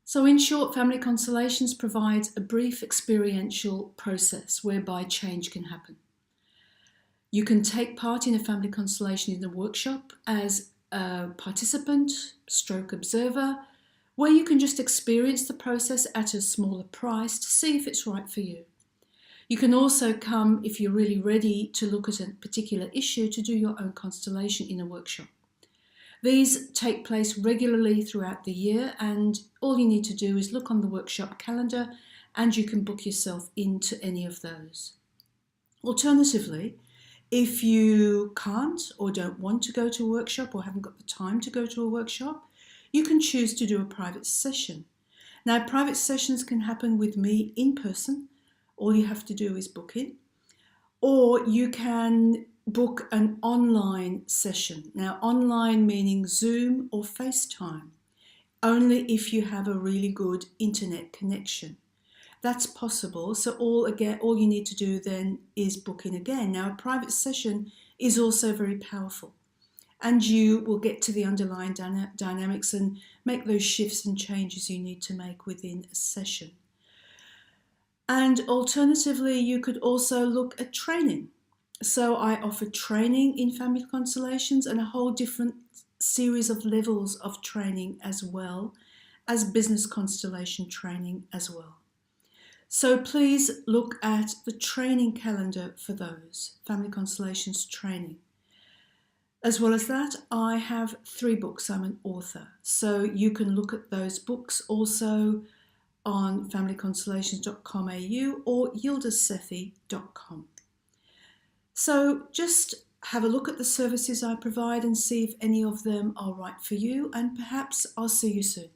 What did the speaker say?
So in short, Family Constellations provides a brief experiential process whereby change can happen. You can take part in a family constellation in the workshop as a participant, stroke observer, where you can just experience the process at a smaller price to see if it's right for you. You can also come, if you're really ready to look at a particular issue, to do your own constellation in a workshop. These take place regularly throughout the year, and all you need to do is look on the workshop calendar and you can book yourself into any of those. Alternatively, if you can't or don't want to go to a workshop or haven't got the time to go to a workshop, you can choose to do a private session. Now, private sessions can happen with me in person. All you have to do is book in. Or you can book an online session. Now, online meaning Zoom or FaceTime, only if you have a really good internet connection. That's possible. So all you need to do then is book in again. Now, a private session is also very powerful, and you will get to the underlying dynamics and make those shifts and changes you need to make within a session. And alternatively, you could also look at training. So I offer training in family constellations and a whole different series of levels of training, as well as business constellation training as well. So please look at the training calendar for those, family constellations training. As well as that, I have 3 books. I'm an author. So you can look at those books also on familyconstellations.com.au or yildisethi.com. So just have a look at the services I provide and see if any of them are right for you, and perhaps I'll see you soon.